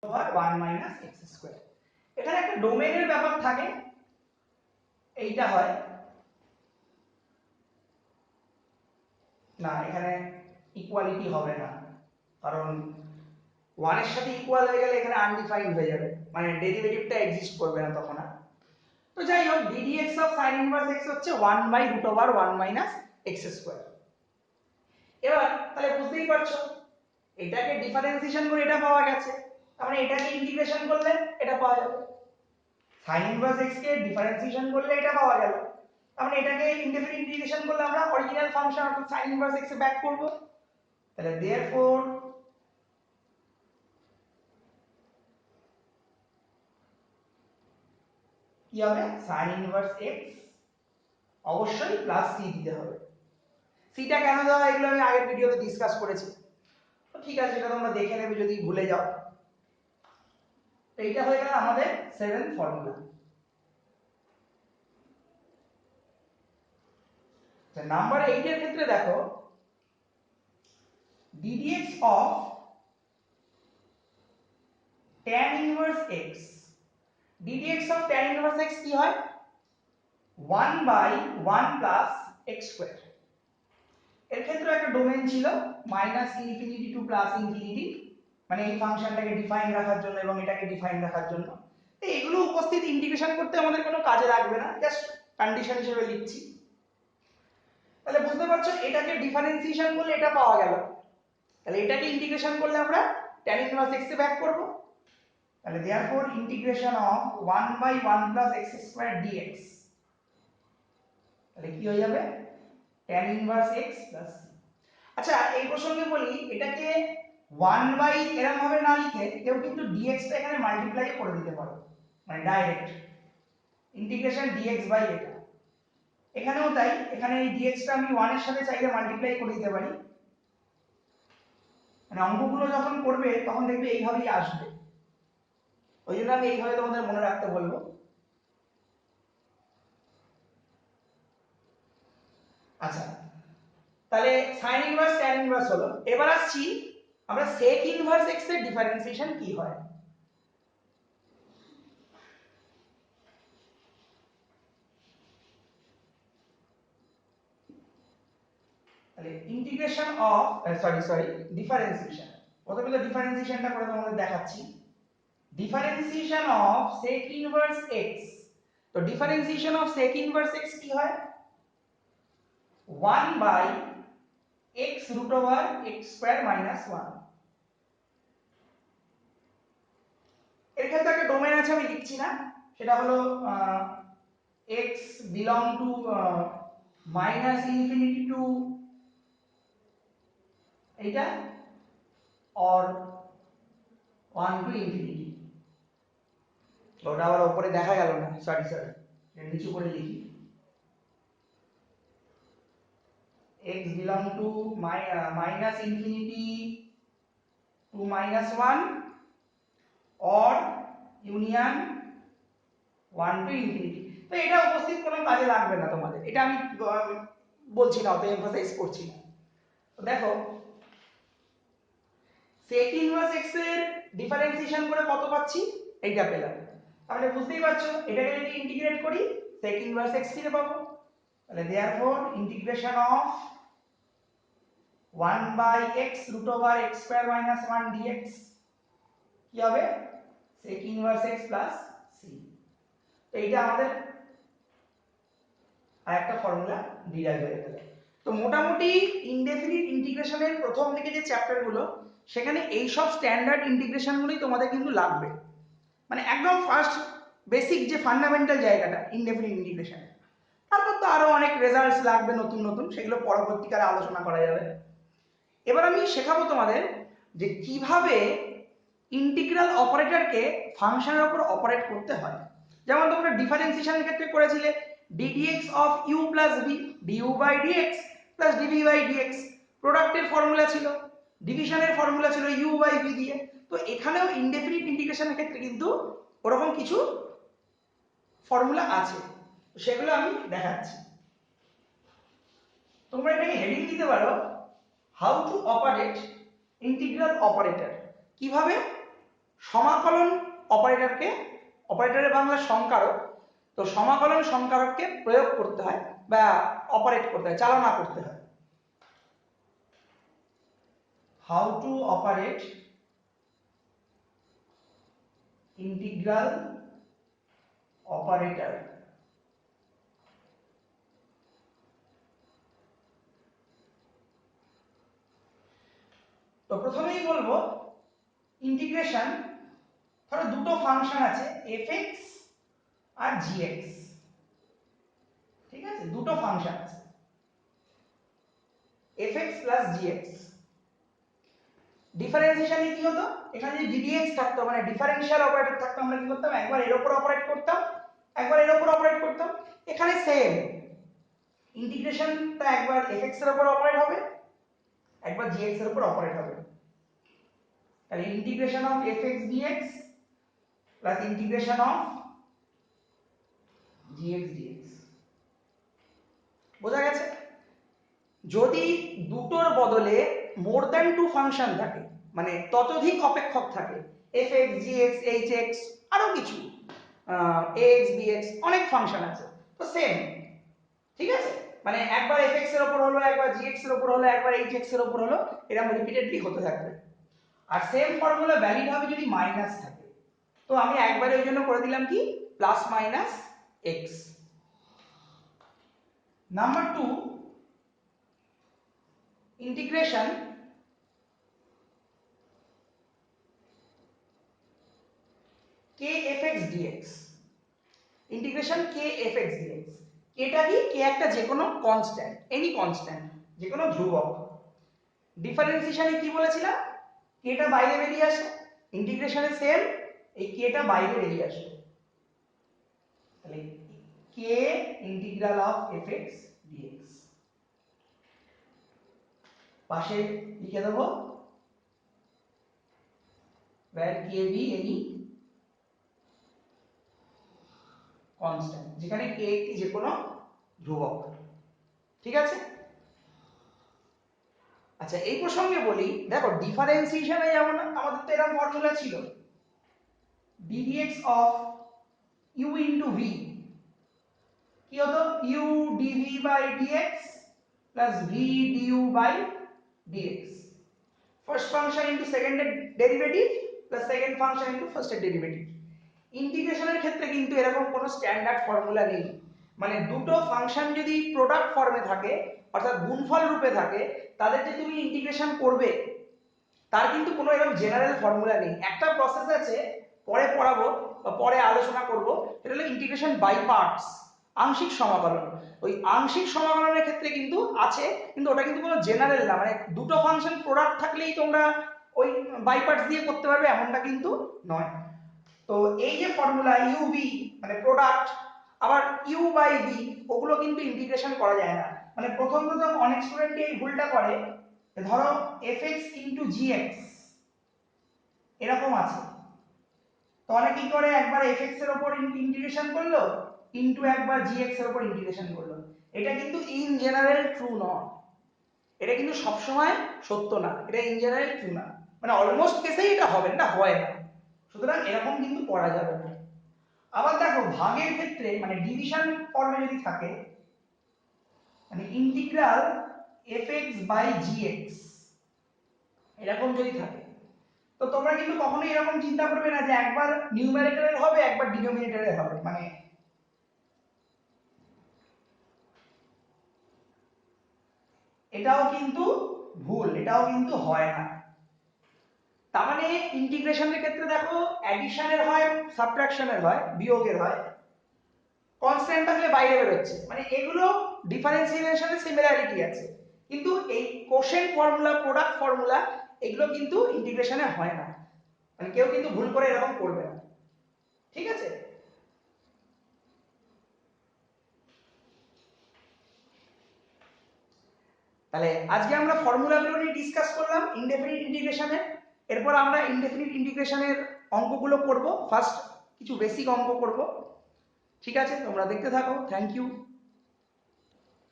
Over 1 minus x square. এখানে একটা ডোমেনের ব্যাপার থাকে, এইটা হয় না, এখানে ইকুয়ালিটি হবে না, কারণ 1 এর সাথে ইকুয়াল হয়ে গেলে এখানে আনডিফাইন্ড হয়ে যাবে, মানে ডেরিভেটিভটা এক্সিস্ট করবে না তখন আর। তো যাই হোক, ddx of sin inverse x হচ্ছে 1 by root over 1 minus x square. এবার তাহলে বুঝতেই পারছো, এটাকে ডিফারেন্সিয়েশন করে এটা পাওয়া গেছে, তার মানে এটাকে ইন্টিগ্রেশন করলে এটা পাওয়া যাবে। sin ইনভার্স x কে ডিফারেন্সিয়েশন করলে এটা পাওয়া গেল, তার মানে এটাকে ইনডেফিনিট ইন্টিগ্রেশন করলে আমরা অরিজিনাল ফাংশন অর্থাৎ sin ইনভার্স x এ ব্যাক করব। তাহলে therefore কি হবে, sin ইনভার্স x অবশ্যই প্লাস c দিতে হবে। সিটা কেন দেওয়া এগুলো আমি আগের ভিডিওতে ডিসকাস করেছি, তো ঠিক আছে, এটা তোমরা দেখে নেবে যদি ভুলে যাও। তো এইটা হয়ে গেল আমাদের 7 ফর্মুলা। নাম্বার 8 এর ক্ষেত্রে দেখো, ddx of tan inverse x, ddx of tan inverse x কি হয়, 1 বাই 1 প্লাস x স্কয়ার। এর ক্ষেত্রে একটা ডোমেন ছিল minus infinity two plus infinity, মানে এই ফাংশনটাকে ডিফাইন রাখার জন্য এবং এটাকে ডিফাইন রাখার জন্য। তো এগুলো উপস্থিত ইন্টিগ্রেশন করতে আমাদের কোনো কাজে লাগবে না, জাস্ট কন্ডিশন হিসেবে লিখছি। তাহলে বুঝতে পারছো, এটাকে ডিফারেন্সিয়েশন করলে এটা পাওয়া গেল, তাহলে এটাকে ইন্টিগ্রেশন করলে আমরা tan ইনভার্স x এ ব্যাক করব। তাহলে therefore integration of 1 by 1 plus x square dx, তাহলে কি হয়ে যাবে, tan inverse x plus c। আচ্ছা এই প্রসঙ্গে বলি, এটাকে 1 বাই এরকম ভাবে না লিখে কেউ কিন্তু dx টা এখানে মাল্টিপ্লাই করে দিতে পারো, মানে ডাইরেক্ট ইন্টিগ্রেশন dx বাই এটা। এখানেও তাই, এখানে এই dx টা আমি 1 এর সাথে চাইলে মাল্টিপ্লাই করে দিতে পারি, মানে অঙ্কগুলো যখন করবে তখন দেখবে এইভাবেই আসবে, ওই জন্য আমি এইভাবে তোমাদের মনে রাখতে বলবো। আচ্ছা তাহলে sin ইনভার্স tan ইনভার্স হলো, এবার আসছি আমরা sec ইনভার্স x এর ডিফারেন্সিয়েশন কি হয়। তাহলে ইন্টিগ্রেশন অফ সরি ডিফারেন্সিয়েশন, প্রথমে তো ডিফারেন্সিয়েশনটা করে তোমাদের দেখাচ্ছি। Differentiation of sec inverse x, তো differentiation of sec inverse x কি হয়, 1 by x root over x square minus 1। এর ক্ষেত্রে একটা ডোমেন আছে, আমি লিখছি না, সেটা হলো x belong to minus infinity two এইটা অর 1 টু ইনফিনিটি। ওটা আবার উপরে দেখা গেল না, সরি নিচু করে লিখি, x belong to minus infinity two minus 1 or union 1 to infinity. তো এটা উপস্থিত কোনো কাজে লাগবে না তোমাদের, এটা আমি বলছি না, অত এমফাসাইজ করছি না। তো দেখো sec ইনভার্স x এর ডিফারেন্সিয়েশন করে কত পাচ্ছি, এইটা পেলাম, তাহলে বুঝতেই পারছো এটাকে যদি ইন্টিগ্রেট করি sec ইনভার্স x ফিরে পাবো। তাহলে therefore integration of 1 by x root over x square minus 1 dx কি হবে, sec inverse x plus c। তো এইটা আমাদের আরেকটা ফর্মুলা ডিরাইভ হয়ে গেল। তো মোটামুটি ইনডেফিনিট ইন্টিগ্রেশনের প্রথম দিকে যে চ্যাপ্টারগুলো, সেখানে এই সব স্ট্যান্ডার্ড ইন্টিগ্রেশনগুলোই তোমাদের কিন্তু লাগবে, মানে একদম ফার্স্ট বেসিক যে ফান্ডামেন্টাল জায়গাটা ইনডেফিনিট ইন্টিগ্রেশন। তারপর তো আরো অনেক রেজাল্টস লাগবে নতুন নতুন, সেগুলো পরবর্তীকালে আলোচনা করা যাবে। এবার আমি শেখাবো তোমাদের যে কিভাবে ইন্টিগ্রাল অপারেটরকে ফাংশনের উপর অপারেট করতে হয়। যেমন তোমরা ডিফারেন্সিয়েশনের ক্ষেত্রে করেছিলে ddx of u plus v, du by dx plus dv by dx, প্রোডাক্টের ফর্মুলা ছিল, ডিভিশনের ফর্মুলা ছিল u বাই v দিয়ে। তো এখানেও ইনডেফিনিট ইন্টিগ্রেশনের ক্ষেত্রে কিন্তু ওরকম কিছু ফর্মুলা আছে, সেগুলো আমি দেখাচ্ছি। তোমরা এটাকে হেডিং দিতে পারো how to operate integral operator, কিভাবে সমাকলন অপারেটরের বাংলা সংকারক, তো সমাকলন সংকারককে প্রয়োগ করতে হয় বা অপারেট করতে হয়, চালনা করতে হয়। How to operate integral operator. তো প্রথমেই বলবো ইন্টিগ্রেশন, ধরো দুটো ফাংশন আছে fx আর gx, ঠিক আছে, দুটো ফাংশন আছে fx প্লাস gx। ডিফারেন্সিয়েশনে কি হতো, এখানে যদি ddx থাকতো মানে ডিফারেনশিয়াল অপারেটর থাকতো, আমরা কি করতাম, একবার এর উপর অপারেট করতাম, একবার এর উপর অপারেট করতাম। এখানে সেম ইন্টিগ্রেশনটা একবার fx এর উপর অপারেট হবে, একবার gx এর উপর অপারেট হবে। তাহলে integration of fx dx plus integration of gx dx। বোঝা গেছে? যদি দুটোর বদলে মোর দ্যান টু ফাংশন থাকে, মানে ততোধিক অপেক্ষক থাকে, fx gx hx আরো কিছু ax bx অনেক ফাংশন আছে, তো সেম, ঠিক আছে, মানে একবার fx এর উপর হলো, একবার gx এর উপর হলো, একবার hx এর উপর হলো, এরকম রিপিটেডলি হতে থাকবে। আর সেম ফর্মুলা ভ্যালিড হবে যদি মাইনাস থাকে, তো আমি একবারে ওই জন্য করে দিলাম কি plus minus x। Number 2, integration kfx dx, integration kfx dx। এটা কি, কে একটা যে কোনো কনস্ট্যান্ট, এনি কনস্ট্যান্ট, যে কোনো ধ্রুবক। ডিফারেন্সিয়েশনে কি বলেছিলাম, কেটা বাইরে বেরিয়ে আসে, ইন্টিগ্রেশনে সেম, এই কেটা বাইরে বেরিয়ে আসে, তাহলে কে ইন্টিগ্রাল অফ fx dx পাশে লিখে দেবো where k be any constant, যেখানে k একটি যে কোনো ধ্রুবক, ঠিক আছে। আচ্ছা এই প্রসঙ্গে বলি, দেখো ডিফারেন্সিয়েশনে যেমন আমাদের তো এরকম ফর্মুলা ছিল, ddx of u into v কি হতো, u dv by dx plus v du by dx, first function into সেকেন্ডের derivative plus second function into ফার্স্টের ডেরিভেটিভ। ইন্টিগ্রেশনের ক্ষেত্রে কিন্তু এরকম কোনো স্ট্যান্ডার্ড ফর্মুলা নেই, মানে দুটো ফাংশন যদি প্রোডাক্ট ফর্মে থাকে অর্থাৎ গুণফল রূপে থাকে, তাদের যে তুমি ইন্টিগ্রেশন করবে তার কিন্তু কোনো এরকম জেনারেল ফর্মুলা নেই। একটা প্রসেস আছে, পরে পড়াবো বা পরে আলোচনা করব, এটা হলো ইন্টিগ্রেশন বাই পার্টস, আংশিক সমাকলন। ওই আংশিক সমাকলনের ক্ষেত্রে কিন্তু আছে, কিন্তু ওটা কিন্তু কোনো জেনারেল না, মানে দুটো ফাংশন প্রোডাক্ট থাকলেই তোমরা ওই বাই পার্টস দিয়ে করতে পারবে এমনটা কিন্তু নয়। তো এই যে ফর্মুলা ইউ বি মানে প্রোডাক্ট, আবার ইউ বাই বি, ওগুলো কিন্তু ইন্টিগ্রেশন করা যায় না। মানে প্রথম অনেক স্টুডেন্ট এই ভুলটা করে, ধরো fx ইনটু gx এরকম আছে, তো অনেকে কি করে, একবার fx এর উপর ইন্টিগ্রেশন করলো ইনটু একবার gx এর উপর ইন্টিগ্রেশন করলো। এটা কিন্তু ইন জেনারেল ট্রু নয়, এটা কিন্তু সবসময় সত্য না, এটা ইন জেনারেল ট্রু না, মানে অলমোস্ট কেসেই এটা হবে না, হয় না, সুতরাং এরকম কিন্তু করা যাবে না। আবার দেখো ভাগের ক্ষেত্রে মানে ডিভিশন ফর্মে যদি থাকে, মানে ইন্টিগ্রাল fx বাই gx এরকম যদি থাকে, তো তোমরা কিন্তু কখনোই এরকম চিন্তা করবে না যে একবার নিউমারেটরের হবে একবার ডিনোমিনেটরের হবে, মানে এটাও কিন্তু ভুল, এটাও কিন্তু হয় না। তার মানে ইন্টিগ্রেশনের ক্ষেত্রে দেখো অ্যাডিশনের হয়, সাবট্রাকশনের হয়, বিয়োগের হয়, কনস্ট্যান্ট থাকলে বাইরে বেরোচ্ছে, মানে এগুলো ডিফারেন্সিয়েশনের সিমিলারিটি আছে, কিন্তু এই কোশেন্ট ফর্মুলা, প্রোডাক্ট ফর্মুলা, এগুলো কিন্তু ইন্টিগ্রেশনে হয় না, মানে কেউ কিন্তু ভুল করে এরকম করবে না, ঠিক আছে। তাহলে আজকে আমরা ফর্মুলাগুলো নিয়ে ডিসকাস করলাম ইনডেফিনিট ইন্টিগ্রেশনের, এরপর আমরা ইনডেফিনিট ইন্টিগ্রেশনের অঙ্কগুলো করব, ফার্স্ট কিছু বেসিক অঙ্ক করব, ঠিক আছে, তোমরা দেখতে থাকো, থ্যাংক ইউ।